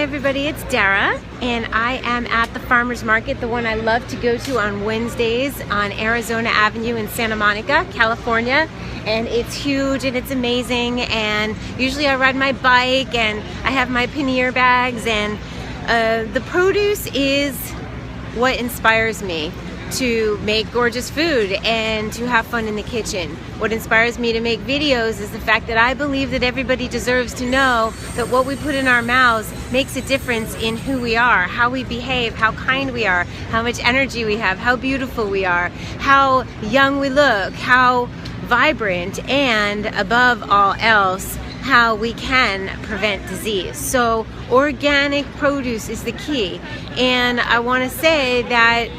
everybody, it's Dara, and I am at the farmer's market, the one I love to go to on Wednesdays on Arizona Avenue in Santa Monica, California. And it's huge and it's amazing, and usually I ride my bike and I have my pannier bags, and the produce is what inspires me to make gorgeous food and to have fun in the kitchen. What inspires me to make videos is the fact that I believe that everybody deserves to know that what we put in our mouths makes a difference in who we are, how we behave, how kind we are, how much energy we have, how beautiful we are, how young we look, how vibrant, and above all else, how we can prevent disease. So organic produce is the key, and I want to say that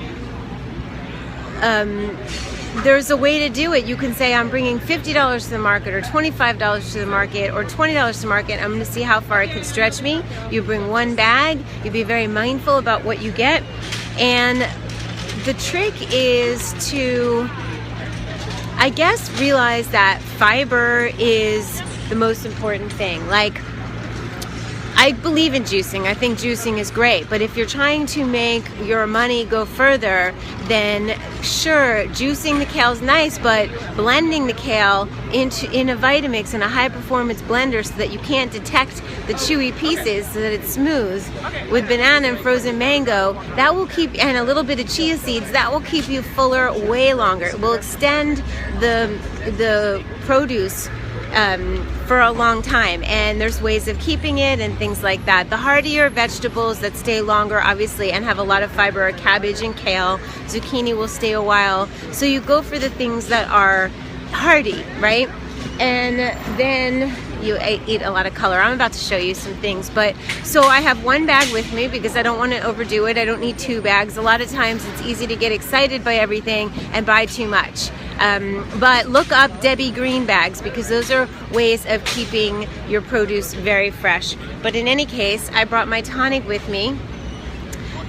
there's a way to do it. You can say, I'm bringing $50 to the market, or $25 to the market, or $20 to the market. I'm going to see how far it can stretch me. You bring one bag, you be very mindful about what you get, and the trick is to, I guess, realize that fiber is the most important thing. Like, I believe in juicing. I think juicing is great, but if you're trying to make your money go further, then sure, juicing the kale is nice, but blending the kale in a Vitamix in a high performance blender so that you can't detect the chewy pieces, so that it's smooth, with banana and frozen mango, that will keep, and a little bit of chia seeds, that will keep you fuller way longer. It will extend the produce for a long time, and there's ways of keeping it and things like that. The heartier vegetables that stay longer, obviously, and have a lot of fiber are cabbage and kale. Zucchini will stay a while, so you go for the things that are hearty, right? And then you eat a lot of color. I'm about to show you some things, but so I have one bag with me because I don't want to overdo it. I don't need two bags. A lot of times it's easy to get excited by everything and buy too much. But look up Debbie Green bags, because those are ways of keeping your produce very fresh. But in any case, I brought my tonic with me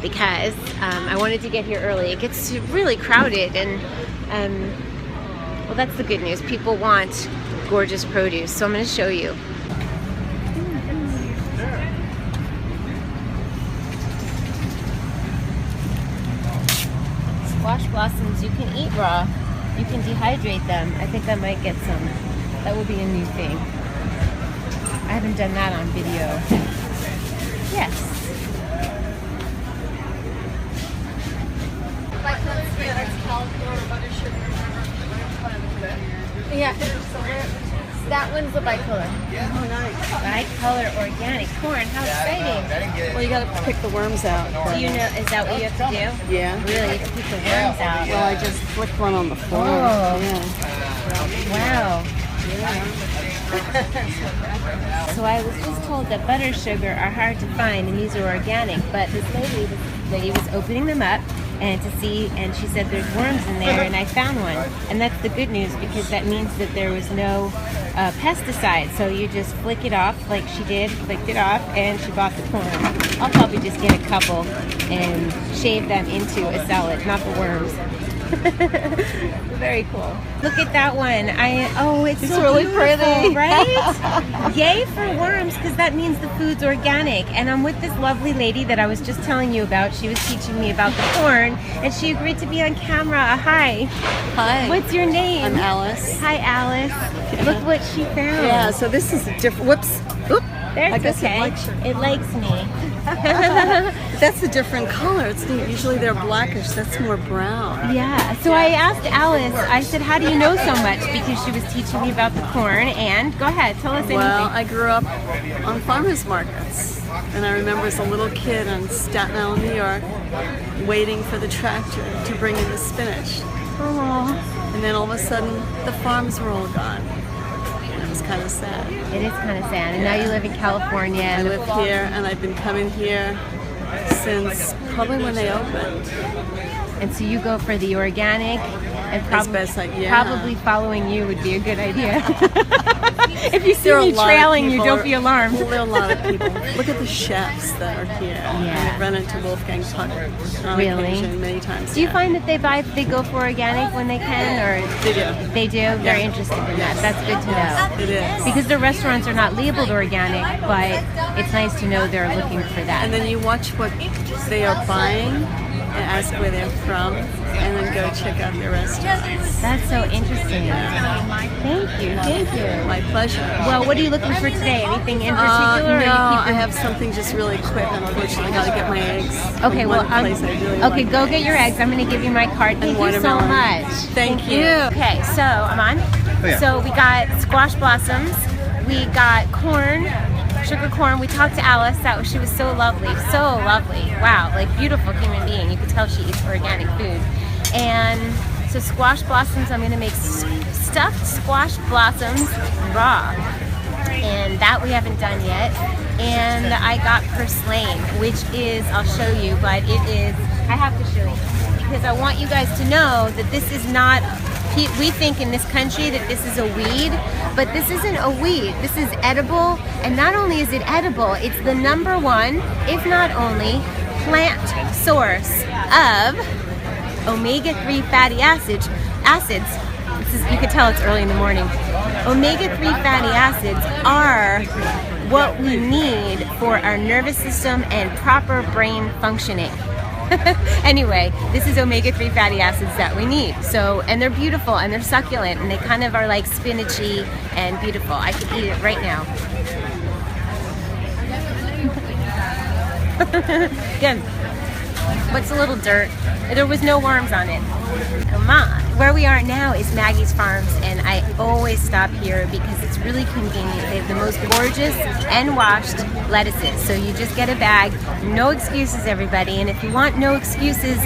because I wanted to get here early. It gets really crowded, and well, that's the good news. People want gorgeous produce, so I'm going to show you. Squash blossoms you can eat raw. You can dehydrate them. I think I might get some. That will be a new thing. I haven't done that on video. Yes. Yeah. That one's the bicolor. Oh, nice. Bicolor organic corn. How exciting. Well, you got to pick the worms out. Do you know, is that what you have to do? Yeah. Really, you have to pick the worms out. Well, I just flicked one on the floor. Oh. Yeah. Wow. So I was just told that butter sugar are hard to find, and these are organic, but this lady was opening them up and to see, and she said there's worms in there, and I found one. And that's the good news, because that means that there was no pesticide. So you just flick it off like she did, flicked it off, and she bought the corn. I'll probably just get a couple and shave them into a salad, not the worms. Very cool. Look at that one. It's so really beautiful, pretty, right? Yay for worms, because that means the food's organic. And I'm with this lovely lady that I was just telling you about. She was teaching me about the corn, and she agreed to be on camera. Hi. Hi. What's your name? I'm Alice. Hi, Alice. Look what she found. Yeah, so this is a different, whoops. Oop. There's I guess okay. it likes me. That's a different color. It's usually they're blackish. That's more brown. Yeah. So I asked Alice, I said, how do you know so much? Because she was teaching me about the corn. And go ahead, tell us anything. Well, I grew up on farmers markets. And I remember as a little kid in Staten Island, New York, waiting for the tractor to bring in the spinach. Aww. And then all of a sudden, the farms were all gone. It was kind of sad. It is kind of sad. And now you live in California. I live here, and I've been coming here since probably when they opened. And so you go for the organic, and As best I, yeah. probably following you would be a good idea. If you see There are me a lot of trailing you, people- don't be alarmed. Well, there are a lot of people. Look at the chefs that are here. Yeah. I've run into Wolfgang Puck on Really? occasion many times. Do you yeah. find that they go for organic when they can, or They do. they do? They're interested in that. That's good to know. It is. Because their restaurants are not labeled organic, but it's nice to know they're looking for that. And then you watch what they are buying and ask where they're from, and then go check out their restaurants. That's so interesting. Thank you. Thank you. My pleasure. Well, what are you looking for today? Anything in No, particular? or you keep I have something just really quick. Unfortunately, I gotta get my eggs. Okay, from well, one place I really okay, like. go get your eggs. I'm going to give you my card. Thank you so watermelon. much. Thank you. Okay, so I'm on. yeah. So we got squash blossoms. We got corn, sugar corn. We talked to Alice. She was so lovely. So lovely. Wow, like beautiful human being. You could tell she eats organic food. And so squash blossoms, I'm going to make stuffed squash blossoms raw. And that we haven't done yet. And I got purslane, which is, I'll show you, but it is, I have to show you because I want you guys to know that this is not, we think in this country that this is a weed, but this isn't a weed. This is edible, and not only is it edible, it's the #1, if not only, plant source of omega-3 fatty acids. You can tell it's early in the morning. Omega-3 fatty acids are what we need for our nervous system and proper brain functioning. Anyway, this is omega-3 fatty acids that we need. So, and they're beautiful and they're succulent and they kind of are like spinachy and beautiful. I could eat it right now. Again, what's a little dirt? There was no worms on it. Come on. Where we are now is Maggie's Farms, and I always stop here because it's really convenient. They have the most gorgeous and washed lettuces. So you just get a bag. No excuses, everybody. And if you want no excuses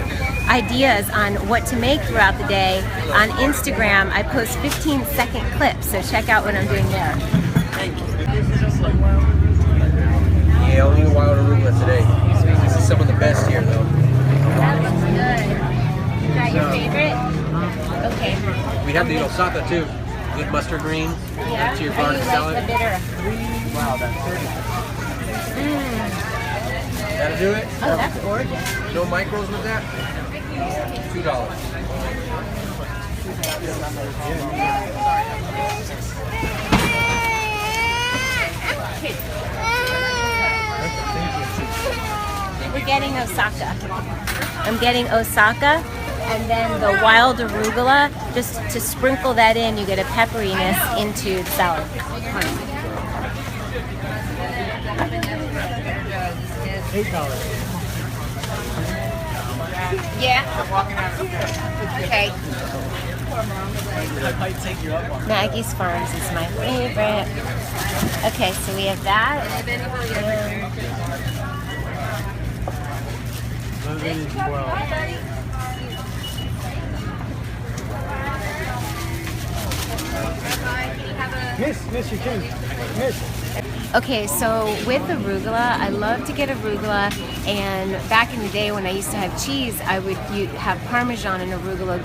ideas on what to make throughout the day, on Instagram I post 15-second clips. So check out what I'm doing there. Yeah, only wild arugula today. This is some of the best here, though. That looks good. Is that your favorite? Okay. We have the osaka too. Good mustard greens. Yeah. To your How do garden you salad. like the bitter? Wow, that's 30. That'll do it. Oh, that's gorgeous. No micros with that? $2. We're getting Osaka. I'm getting Osaka, and then the wild arugula. Just to sprinkle that in, you get a pepperiness into the salad. $8. Yeah. Okay. Maggie's Farms is my favorite. Okay, so we have that. Miss, you can. Miss. Okay, so with arugula, I love to get arugula, and back in the day when I used to have cheese, I would have Parmesan and arugula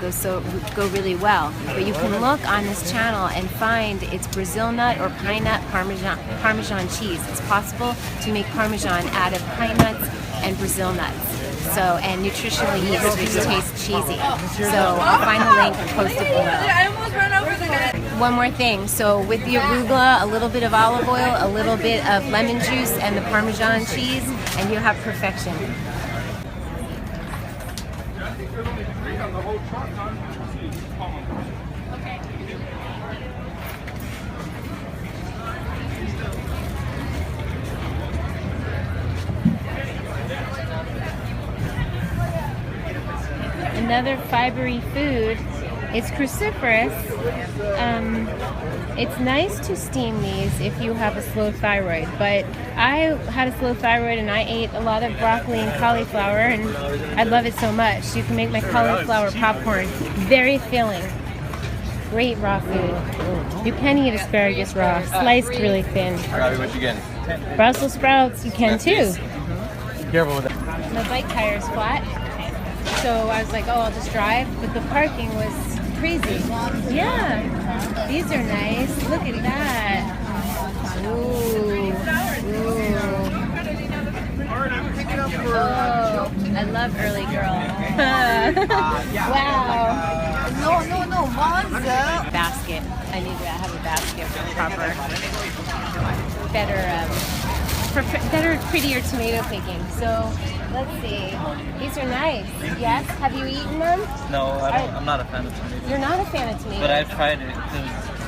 go really well. But you can look on this channel and find it's Brazil nut or pine nut Parmesan cheese. It's possible to make Parmesan out of pine nuts and Brazil nuts. So, and nutritional yeast, which tastes cheesy. So I'll find the link and post it below. One more thing, so with the arugula, a little bit of olive oil, a little bit of lemon juice, and the Parmesan cheese, and you have perfection. Another fibery food is cruciferous. It's nice to steam these if you have a slow thyroid, but I had a slow thyroid and I ate a lot of broccoli and cauliflower, and I love it so much. You can make my cauliflower popcorn. Very filling. Great raw food. You can eat asparagus raw, sliced really thin. What you getting? Brussels sprouts, you can too. Be careful with that. My bike tire is flat, so I was like, oh, I'll just drive. But the parking was crazy. Yeah. These are nice. Look at that. Ooh. Oh, I love early girl. Wow. No, monster. Basket. I need to have a basket for proper, better, prettier tomato picking. So let's see. These are nice. Yes. Have you eaten them? No, I'm not a fan of tomatoes. You're not a fan of tomatoes. But I've tried it because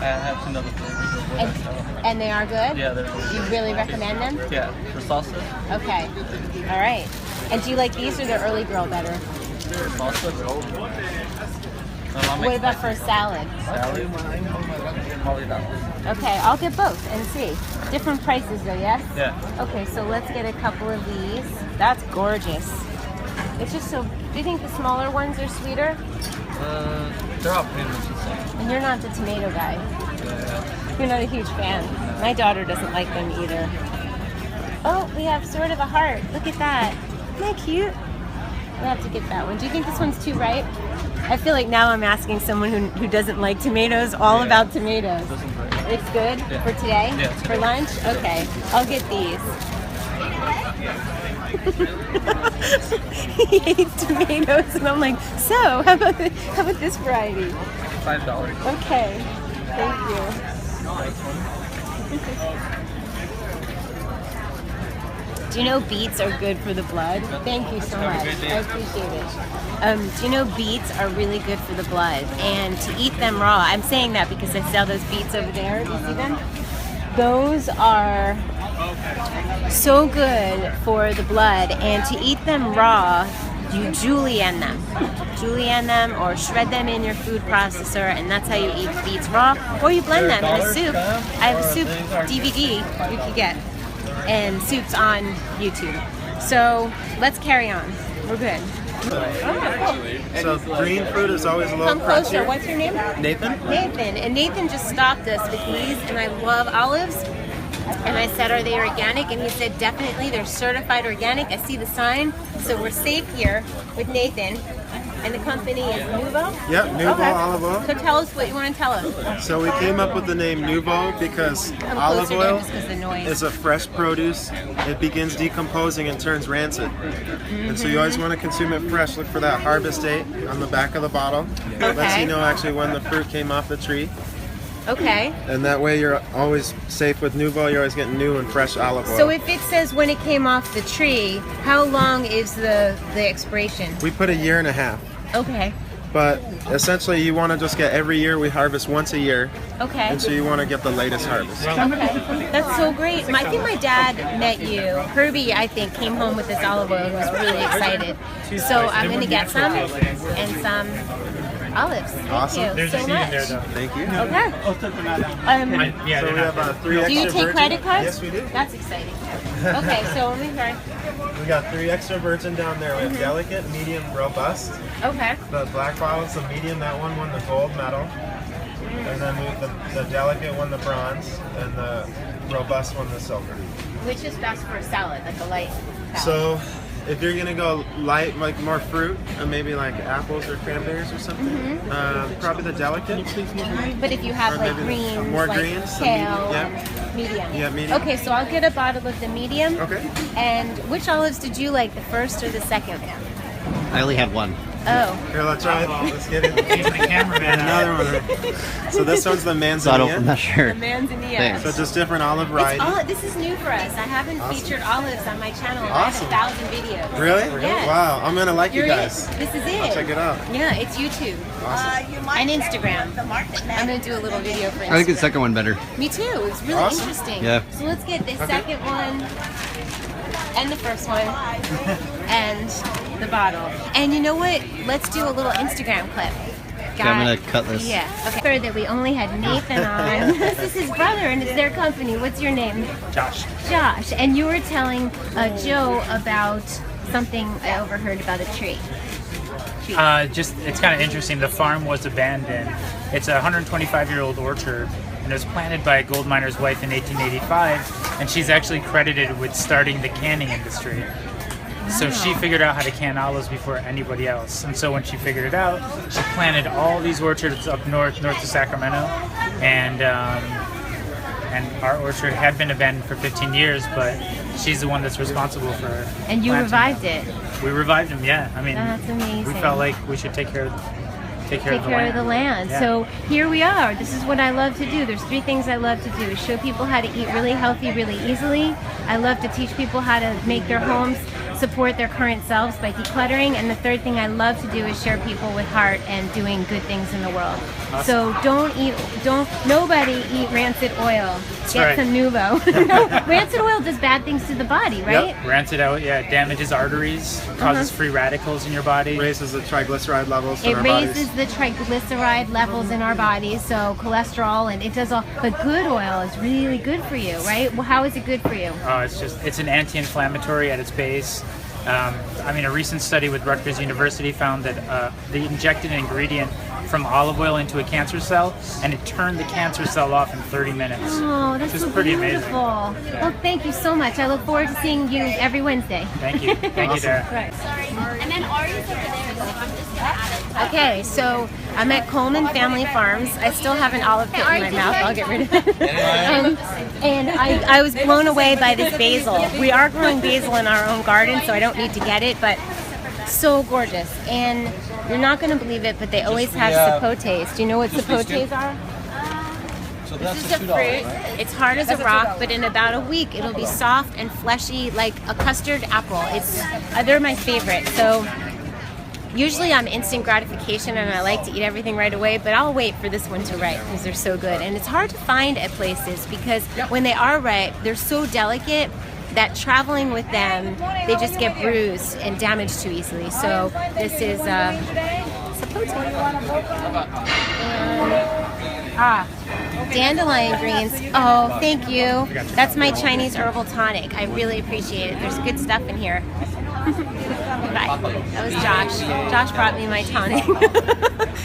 I have seen other flavors of what I sell. And they are good? Yeah, they're good. You really recommend them? Yeah, for salsa. Okay. All right. And do you like these or the early girl better? Salsa. What about for a salad? Salad? Probably that one. Okay, I'll get both and see. Different prices though, yes? Yeah. Okay, so let's get a couple of these. That's gorgeous. It's just so, do you think the smaller ones are sweeter? They're all pretty much the same. And you're not the tomato guy. Yeah. You're not a huge fan. My daughter doesn't like them either. Oh, we have sort of a heart. Look at that. Isn't that cute? We'll have to get that one. Do you think this one's too ripe? I feel like now I'm asking someone who doesn't like tomatoes all about tomatoes. It's good for today? Yeah, for lunch? Okay, I'll get these. He hates tomatoes, and I'm like, so how about this variety? $5. Okay, thank you. Do you know beets are good for the blood? Thank you so much. I appreciate it. Do you know beets are really good for the blood? And to eat them raw, I'm saying that because I sell those beets over there. Do you see them? Those are so good for the blood. And to eat them raw, you julienne them. Julienne them or shred them in your food processor, and that's how you eat beets raw. Or you blend them in a soup. I have a soup DVD you can get. And soups on YouTube. So let's carry on. We're good. So green fruit is always a little Come closer. crunchier. What's your name? Nathan? Nathan. And Nathan just stopped us with these, and I love olives. And I said, are they organic? And he said, definitely. They're certified organic. I see the sign. So we're safe here with Nathan. And the company is Nuvo? Yep, Nuvo Okay. olive oil. So tell us what you want to tell us. So we came up with the name Nuvo because Come olive closer to oil him just 'cause the noise. is a fresh produce. It begins decomposing and turns rancid. And so you always want to consume it fresh. Look for that harvest date on the back of the bottle. It lets Okay. you know actually when the fruit came off the tree. Okay. And that way you're always safe with Nuvo. You're always getting new and fresh olive oil. So if it says when it came off the tree, how long is the expiration? We put 1.5 years. Okay. But essentially you want to just get every year. We harvest once a year. Okay. And so you want to get the latest harvest. Okay. That's so great. I think my dad met you. Herbie, I think, came home with this olive oil. He was really excited. So I'm going to get some and some olives. Thank Awesome. you so much. Thank you. Okay. So we have 3 Do extra you take virgin. credit cards? Yes, we do. That's exciting. Okay, so let me try. We got 3 extra virgin down there. We have delicate, medium, robust. Okay. The black bottle's the medium. That one won the gold medal. And then the delicate won the bronze, and the robust won the silver. Which is best for a salad, like a light salad? So if you're gonna go light, like more fruit, and maybe like apples or cranberries or something, probably the delicate. But if you have Or like maybe greens, more like greens, the kale, medium, and medium. Yeah, medium. Okay, so I'll get a bottle of the medium. Okay. And which olives did you like, the first or the second? I only had one. Oh, Here, let's try it. Let's get it. Another one. So this one's the So I'm manzanilla. not sure. the manzanilla. Thanks. So just different olive variety. This is new for us. I haven't featured olives on my channel. Awesome. I have 1,000 videos. Really? Yes. Wow, I'm gonna like you You're guys. it. This is it. I'll check it out. Yeah, it's YouTube. And Instagram. I'm going to do a little video for Instagram. I think the second one better. Me too. It's really Awesome. interesting. Yeah. So let's get the second one and the first one and the bottle. And you know what? Let's do a little Instagram clip. Okay, I'm gonna cut this. Yeah. Okay. Third that we only had Nathan on. This is his brother and it's their company. What's your name? Josh. Josh. And you were telling Joe about something I overheard about a tree. It's kind of interesting. The farm was abandoned. It's a 125-year-old orchard, and it was planted by a gold miner's wife in 1885, and she's actually credited with starting the canning industry. So she figured out how to can olives before anybody else. And so when she figured it out, she planted all these orchards up north to Sacramento. And our orchard had been abandoned for 15 years, but she's the one that's responsible for And you planting revived them. it. We revived them, yeah. I mean, That's amazing. we felt like we should take care of the land. Yeah. So here we are. This is what I love to do. There's 3 things I love to do. Show people how to eat really healthy, really easily. I love to teach people how to make their homes support their current selves by decluttering. And the 3rd thing I love to do is share people with heart and doing good things in the world. Awesome. So nobody eat rancid oil. Get right. some Nuvo. No, rancid oil does bad things to the body, right? Yep. Rancid out, yeah, it damages arteries, causes free radicals in your body. Raises the triglyceride levels in It our raises bodies. the triglyceride levels in our bodies, so cholesterol, and it does all. But good oil is really good for you, right? Well, how is it good for you? Oh, it's an anti-inflammatory at its base. I mean, a recent study with Rutgers University found that they injected an ingredient from olive oil into a cancer cell, and it turned the cancer cell off in 30 minutes. Oh, that's which is so pretty beautiful. amazing. Well, thank you so much. I look forward to seeing you every Wednesday. Thank you. Thank you, Dara. Right. And then Ari's over there, so I'm just gonna add it. Okay, so I'm at Coleman Family Farms. I still have an olive pit in my mouth. I'll get rid of it. And I was blown away by this basil. We are growing basil in our own garden, so I don't need to get it, but so gorgeous. And you're not going to believe it, but they always have sapotes. Do you know what sapotes are? So This is a fruit. It's hard as a rock, but in about a week it'll be soft and fleshy like a custard apple. They're my favorite. So usually I'm instant gratification and I like to eat everything right away, but I'll wait for this one to ripe because they're so good. And it's hard to find at places because when they are ripe, they're so delicate that traveling with them, they just get bruised and damaged too easily. So this is sapote. Dandelion greens. Oh, thank you. That's my Chinese herbal tonic. I really appreciate it. There's good stuff in here. Bye. That was Josh. Josh brought me my tonic.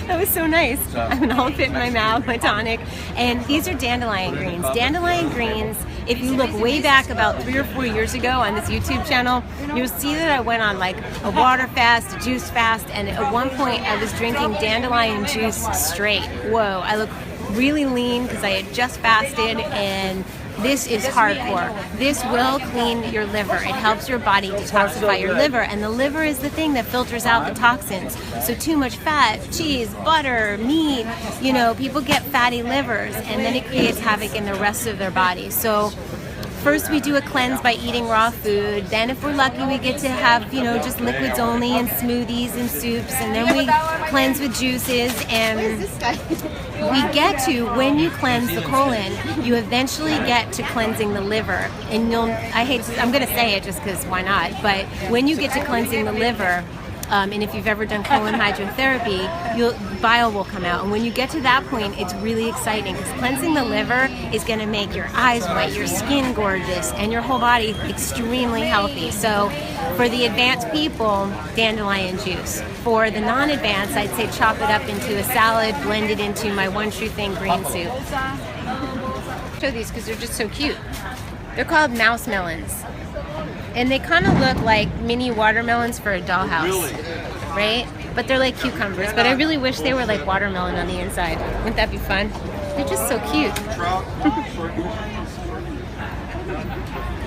That was so nice. I have an olive pit in my mouth, my tonic. And these are dandelion greens. Dandelion greens, if you look way back about 3 or 4 years ago on this YouTube channel, you'll see that I went on like a water fast, a juice fast, and at one point I was drinking dandelion juice straight. Whoa, I look really lean because I had just fasted, and this is hardcore. This will clean your liver. It helps your body detoxify your liver, and the liver is the thing that filters out the toxins. So too much fat, cheese, butter, meat, people get fatty livers, and then it creates havoc in the rest of their body. So first we do a cleanse by eating raw food. Then if we're lucky, we get to have, just liquids only and smoothies and soups. And then we cleanse with juices. And we get to, when you cleanse the colon, you eventually get to cleansing the liver. And I'm going to say it just because why not? But when you get to cleansing the liver, and if you've ever done colon hydrotherapy, bile will come out. And when you get to that point, it's really exciting because cleansing the liver is going to make your eyes white, your skin gorgeous, and your whole body extremely healthy. So for the advanced people, dandelion juice. For the non-advanced, I'd say chop it up into a salad, blend it into my One True Thing green soup. I'll show these because they're just so cute. They're called mouse melons. And they kind of look like mini watermelons for a dollhouse, right? But they're like cucumbers. But I really wish they were like watermelon on the inside. Wouldn't that be fun? They're just so cute.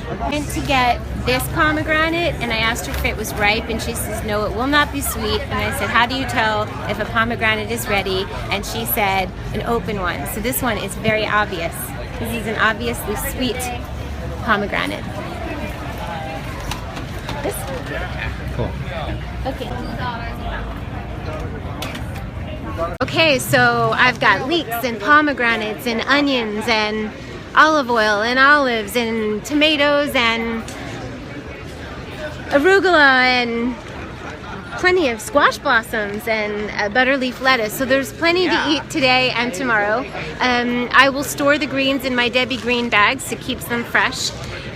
I went to get this pomegranate, and I asked her if it was ripe, and she says, no, it will not be sweet. And I said, how do you tell if a pomegranate is ready? And she said, an open one. So this one is very obvious. This is an obviously sweet pomegranate. Cool. Okay. Okay, so I've got leeks and pomegranates and onions and olive oil and olives and tomatoes and arugula and plenty of squash blossoms and butter leaf lettuce. So there's plenty to eat today and tomorrow. I will store the greens in my Debbie Green bags to keep them fresh.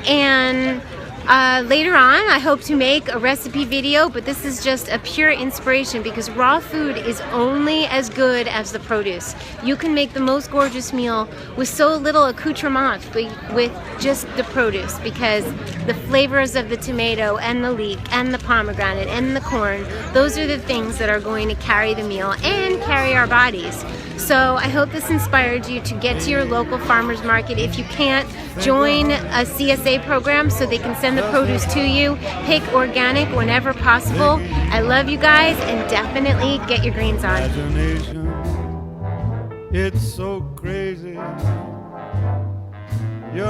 And Later on, I hope to make a recipe video, but this is just a pure inspiration because raw food is only as good as the produce. You can make the most gorgeous meal with so little accoutrement, but with just the produce, because the flavors of the tomato and the leek and the pomegranate and the corn, those are the things that are going to carry the meal and carry our bodies. So I hope this inspired you to get to your local farmer's market. If you can't, join a CSA program so they can send the produce to you. Pick organic whenever possible. I love you guys, and definitely get your greens on. It's so crazy. You're